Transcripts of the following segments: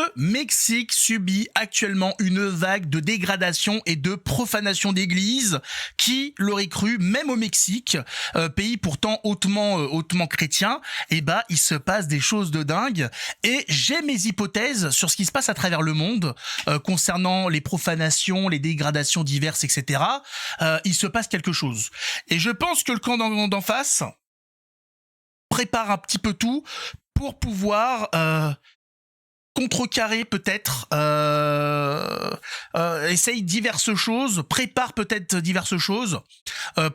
Le Mexique subit actuellement une vague de dégradation et de profanation d'églises. Qui l'aurait cru, même au Mexique, pays pourtant hautement chrétien, il se passe des choses de dingue. Et j'ai mes hypothèses sur ce qui se passe à travers le monde concernant les profanations, les dégradations diverses, etc. Il se passe quelque chose. Et je pense que le camp d'en face prépare un petit peu tout pour pouvoir contrecarrer peut-être, essaye diverses choses, prépare peut-être diverses choses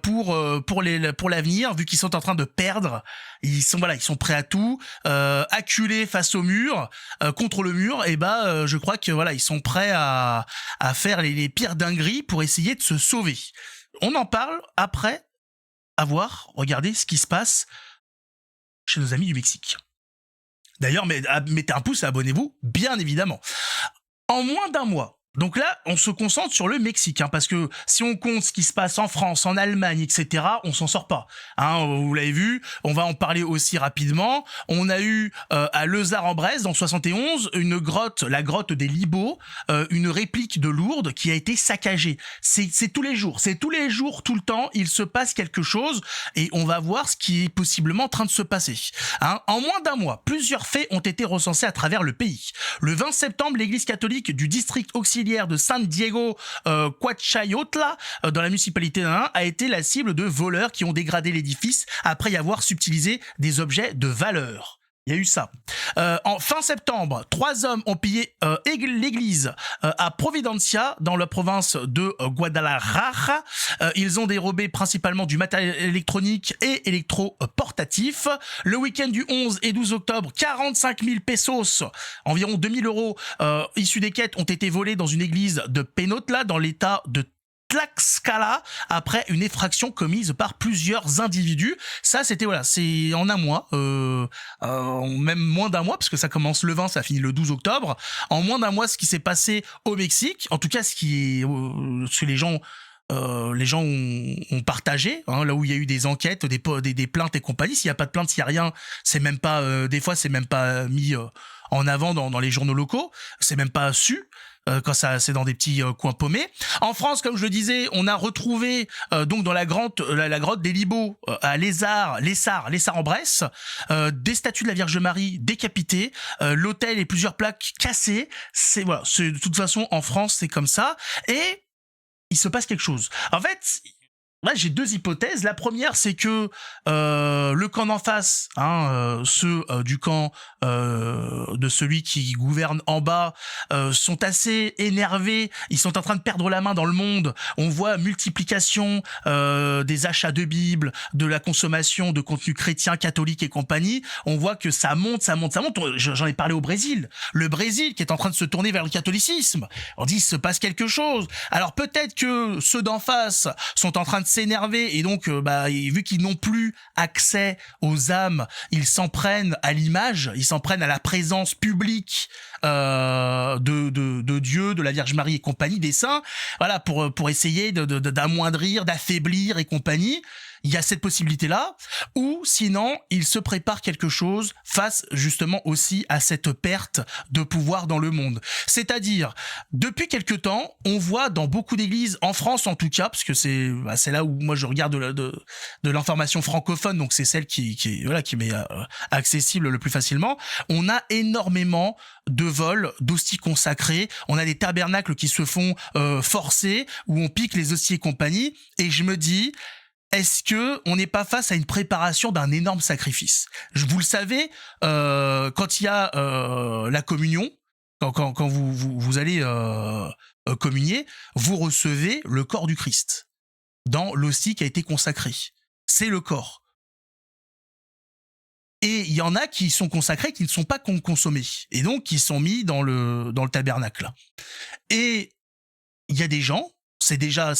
pour l'avenir, vu qu'ils sont en train de perdre. Ils sont prêts à tout, acculés face au mur, contre le mur. Je crois que ils sont prêts à faire les pires dingueries pour essayer de se sauver. On en parle après avoir regardé ce qui se passe chez nos amis du Mexique. D'ailleurs, mettez un pouce et abonnez-vous, bien évidemment. En moins d'un mois. Donc là, on se concentre sur le Mexique, parce que si on compte ce qui se passe en France, en Allemagne, etc., on s'en sort pas. Vous l'avez vu, on va en parler aussi rapidement. On a eu à Lezard-en-Bresse, dans 71, la grotte des Libos, une réplique de Lourdes qui a été saccagée. C'est tous les jours, tout le temps, il se passe quelque chose et on va voir ce qui est possiblement en train de se passer. En moins d'un mois, plusieurs faits ont été recensés à travers le pays. Le 20 septembre, l'église catholique du district auxiliaire de San Diego Coachayotla, dans la municipalité d'Anaheim, a été la cible de voleurs qui ont dégradé l'édifice après y avoir subtilisé des objets de valeur. Il y a eu ça. En fin septembre, 3 hommes ont pillé l'église à Providencia, dans la province de Guadalajara. Ils ont dérobé principalement du matériel électronique et électro-portatif. Le week-end du 11 et 12 octobre, 45 000 pesos, environ 2 000 euros, issus des quêtes, ont été volés dans une église de Penotla, dans l'état de Tlaxcala, après une effraction commise par plusieurs individus. Ça, c'est en un mois, même moins d'un mois, parce que ça commence le 20, ça finit le 12 octobre. En moins d'un mois, ce qui s'est passé au Mexique, en tout cas, ce que les gens ont partagé, là où il y a eu des enquêtes, des plaintes et compagnie. S'il n'y a pas de plainte, s'il n'y a rien, c'est même pas, des fois, c'est même pas mis en avant dans les journaux locaux, c'est même pas su. Quand c'est dans des petits coins paumés. En France, comme je le disais, on a retrouvé donc dans la grotte des Libos à Lessard-en-Bresse, des statues de la Vierge Marie décapitées, l'autel et plusieurs plaques cassées. C'est de toute façon en France, c'est comme ça. Et il se passe quelque chose. En fait, là, j'ai 2 hypothèses. La première, c'est que le camp d'en face, ceux du camp de celui qui gouverne en bas, sont assez énervés. Ils sont en train de perdre la main dans le monde. On voit multiplication des achats de Bibles, de la consommation de contenu chrétien, catholique et compagnie. On voit que ça monte. J'en ai parlé au Brésil. Le Brésil qui est en train de se tourner vers le catholicisme. On dit, il se passe quelque chose. Alors peut-être que ceux d'en face sont en train de s'énerver et donc vu qu'ils n'ont plus accès aux âmes, ils s'en prennent à l'image, ils s'en prennent à la présence publique de Dieu, de la Vierge Marie et compagnie, des saints, pour essayer d'amoindrir, d'affaiblir et compagnie. Il y a cette possibilité-là, ou sinon, il se prépare quelque chose face justement aussi à cette perte de pouvoir dans le monde. C'est-à-dire, depuis quelque temps, on voit dans beaucoup d'églises, en France en tout cas, parce que c'est là où moi je regarde de l'information francophone, donc c'est celle qui m'est accessible le plus facilement, on a énormément de vols d'hosties consacrées, on a des tabernacles qui se font forcer, où on pique les hosties et compagnie, et je me dis... Est-ce que on n'est pas face à une préparation d'un énorme sacrifice? Vous le savez, quand il y a la communion, quand vous allez communier, vous recevez le corps du Christ dans l'hostie qui a été consacrée. C'est le corps. Et il y en a qui sont consacrés, qui ne sont pas consommés, et donc qui sont mis dans le tabernacle. Et il y a des gens, ça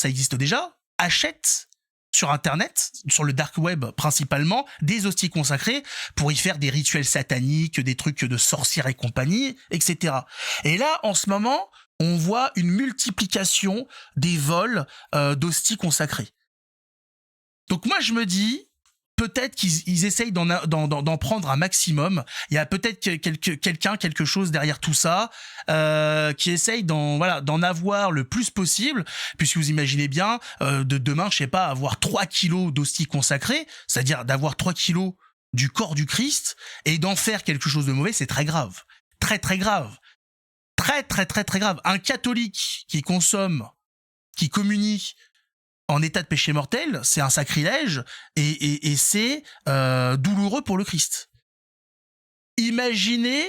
existe déjà, achètent sur internet, sur le dark web principalement, des hosties consacrées pour y faire des rituels sataniques, des trucs de sorcières et compagnie, etc. Et là, en ce moment, on voit une multiplication des vols d'hosties consacrées. Donc moi, je me dis, peut-être qu'ils essayent d'en prendre un maximum. Il y a peut-être quelque chose derrière tout ça qui essaye d'en avoir le plus possible, puisque vous imaginez bien de demain, je sais pas, avoir 3 kilos d'hostie consacrée, c'est-à-dire d'avoir 3 kilos du corps du Christ et d'en faire quelque chose de mauvais, c'est très grave. Très très grave. Très très très très grave. Un catholique qui consomme, qui communie en état de péché mortel, c'est un sacrilège et c'est douloureux pour le Christ. Imaginez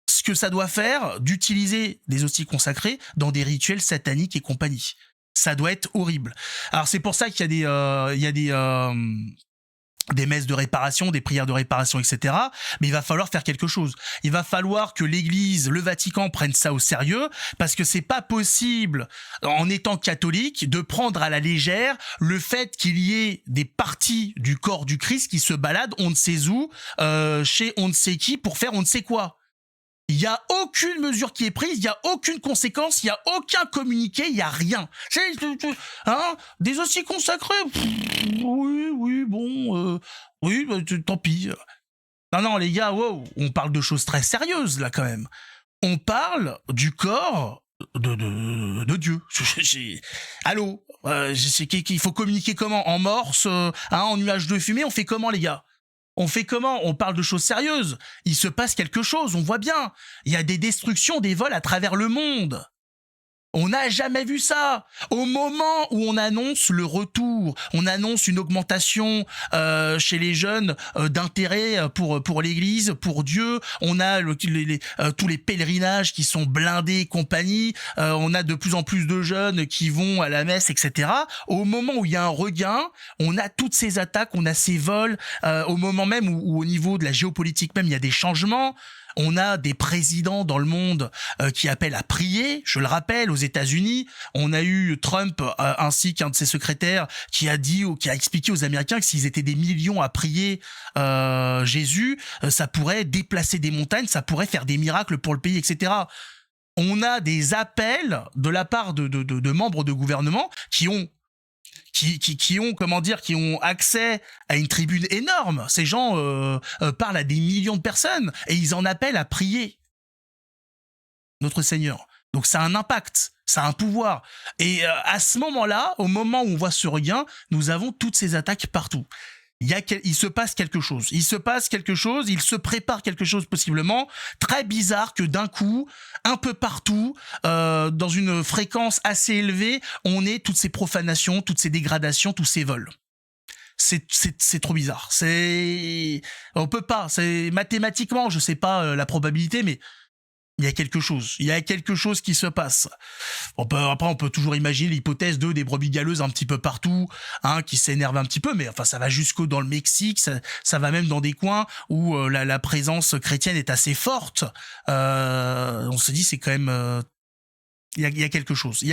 ce que ça doit faire d'utiliser des hosties consacrées dans des rituels sataniques et compagnie. Ça doit être horrible. Alors c'est pour ça qu'il y a des messes de réparation, des prières de réparation, etc. Mais il va falloir faire quelque chose. Il va falloir que l'Église, le Vatican prennent ça au sérieux, parce que c'est pas possible, en étant catholique, de prendre à la légère le fait qu'il y ait des parties du corps du Christ qui se baladent on ne sait où, chez on ne sait qui, pour faire on ne sait quoi. Il y a aucune mesure qui est prise, il y a aucune conséquence, il y a aucun communiqué, il y a rien. Hein, des hosties consacrées, oui, bon, oui, tant pis. Non, les gars, wow, on parle de choses très sérieuses là quand même. On parle du corps de Dieu. Allô, il faut communiquer comment? En morse, en nuage de fumée, on fait comment les gars? On fait comment? On parle de choses sérieuses. Il se passe quelque chose, on voit bien. Il y a des destructions, des vols à travers le monde. On n'a jamais vu ça. Au moment où on annonce le retour, on annonce une augmentation chez les jeunes d'intérêt pour l'Église, pour Dieu. On a tous les pèlerinages qui sont blindés et compagnie. On a de plus en plus de jeunes qui vont à la messe, etc. Au moment où il y a un regain, on a toutes ces attaques, on a ces vols. Au moment même où au niveau de la géopolitique même, il y a des changements. On a des présidents dans le monde qui appellent à prier. Je le rappelle, aux États-Unis, on a eu Trump ainsi qu'un de ses secrétaires qui a dit ou qui a expliqué aux Américains que s'ils étaient des millions à prier Jésus, ça pourrait déplacer des montagnes, ça pourrait faire des miracles pour le pays, etc. On a des appels de la part de membres de gouvernement qui ont accès à une tribune énorme. Ces gens parlent à des millions de personnes et ils en appellent à prier notre Seigneur. Donc ça a un impact, ça a un pouvoir. Et à ce moment-là, au moment où on voit ce regain, nous avons toutes ces attaques partout. Il se passe quelque chose, il se prépare quelque chose possiblement très bizarre que d'un coup, un peu partout, dans une fréquence assez élevée, on ait toutes ces profanations, toutes ces dégradations, tous ces vols. C'est trop bizarre. On peut pas, c'est mathématiquement, je sais pas la probabilité, mais il y a quelque chose qui se passe. Après, on peut toujours imaginer l'hypothèse des brebis galeuses un petit peu partout, qui s'énervent un petit peu, mais enfin, ça va jusqu'au dans le Mexique, ça va même dans des coins où la présence chrétienne est assez forte. On se dit, c'est quand même... Il y a quelque chose.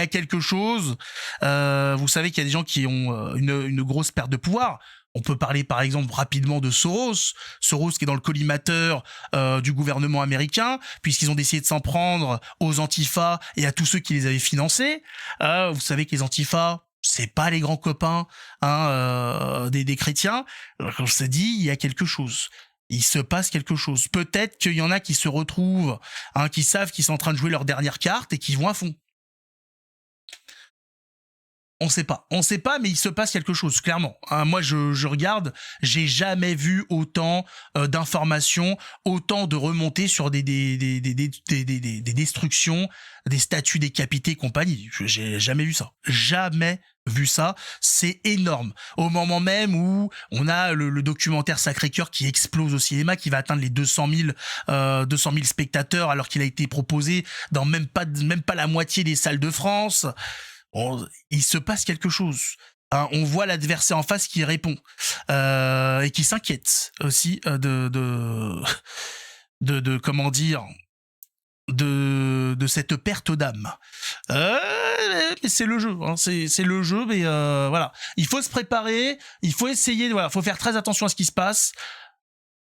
Vous savez qu'il y a des gens qui ont une grosse perte de pouvoir. On peut parler par exemple rapidement de Soros qui est dans le collimateur du gouvernement américain, puisqu'ils ont décidé de s'en prendre aux Antifa et à tous ceux qui les avaient financés. Vous savez que les Antifa, c'est pas les grands copains des chrétiens. Comme je t'ai dit, il y a quelque chose. Il se passe quelque chose. Peut-être qu'il y en a qui se retrouvent, qui savent qu'ils sont en train de jouer leur dernière carte et qui vont à fond. On sait pas, mais il se passe quelque chose, clairement. Moi, je regarde, j'ai jamais vu autant d'informations, autant de remontées sur des destructions, des statues décapitées et compagnie. J'ai jamais vu ça. Jamais vu ça. C'est énorme. Au moment même où on a le documentaire Sacré-Cœur qui explose au cinéma, qui va atteindre les 200 000 spectateurs, alors qu'il a été proposé dans même pas la moitié des salles de France. Il se passe quelque chose. On voit l'adversaire en face qui répond et qui s'inquiète aussi de comment dire, de cette perte d'âme. Mais c'est le jeu, c'est le jeu, mais voilà. Il faut se préparer, il faut essayer, faut faire très attention à ce qui se passe.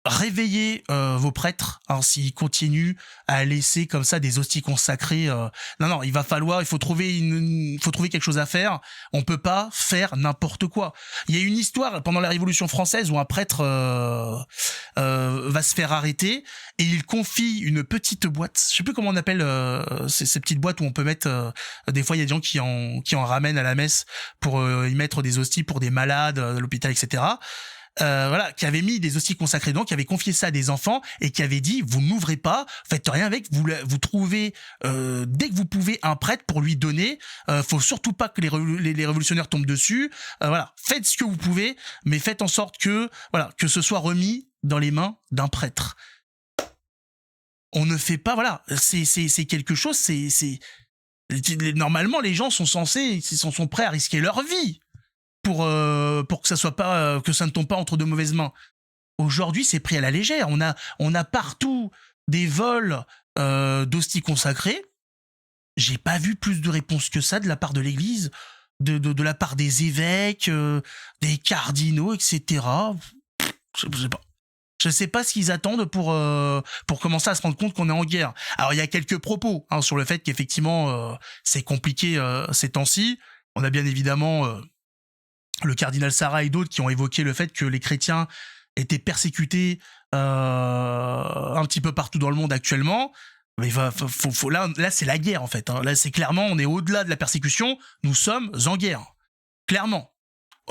réveillez vos prêtres, hein, s'ils continuent à laisser comme ça des hosties consacrées. Non, il faut trouver quelque chose à faire. On peut pas faire n'importe quoi. Il y a une histoire pendant la Révolution française où un prêtre va se faire arrêter et il confie une petite boîte. Je sais plus comment on appelle ces petites boîtes où on peut mettre. Des fois, il y a des gens qui en ramènent à la messe pour y mettre des hosties pour des malades à l'hôpital, etc. Voilà, qui avait mis des hosties consacrées dedans, qui avait confié ça à des enfants et qui avait dit vous n'ouvrez pas, faites rien avec, vous trouvez dès que vous pouvez un prêtre pour lui donner. Faut surtout pas que les révolutionnaires tombent dessus. Voilà, faites ce que vous pouvez, mais faites en sorte que ce soit remis dans les mains d'un prêtre. On ne fait pas, voilà, c'est quelque chose, normalement les gens sont prêts à risquer leur vie pour que ça soit pas que ça ne tombe pas entre de mauvaises mains. Aujourd'hui, c'est pris à la légère. On a partout des vols d'hosties consacrées. J'ai pas vu plus de réponses que ça de la part de l'Église, de la part des évêques, des cardinaux, etc. Je sais pas ce qu'ils attendent pour commencer à se rendre compte qu'on est en guerre. Alors il y a quelques propos sur le fait qu'effectivement c'est compliqué ces temps-ci. On a bien évidemment le cardinal Sarah et d'autres qui ont évoqué le fait que les chrétiens étaient persécutés un petit peu partout dans le monde actuellement. Mais là c'est la guerre en fait. Là c'est clairement, on est au-delà de la persécution, nous sommes en guerre. Clairement.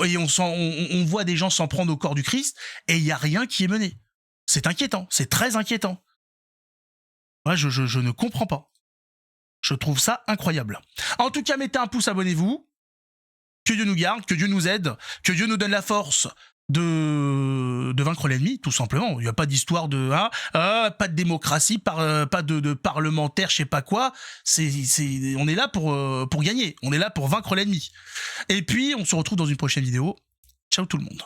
Et on voit des gens s'en prendre au corps du Christ et il n'y a rien qui est mené. C'est inquiétant, c'est très inquiétant. Moi, je ne comprends pas. Je trouve ça incroyable. En tout cas, mettez un pouce, abonnez-vous. Que Dieu nous garde, que Dieu nous aide, que Dieu nous donne la force de vaincre l'ennemi, tout simplement. Il n'y a pas d'histoire de pas de démocratie, pas de parlementaire, je sais pas quoi. On est là pour gagner. On est là pour vaincre l'ennemi. Et puis, on se retrouve dans une prochaine vidéo. Ciao tout le monde.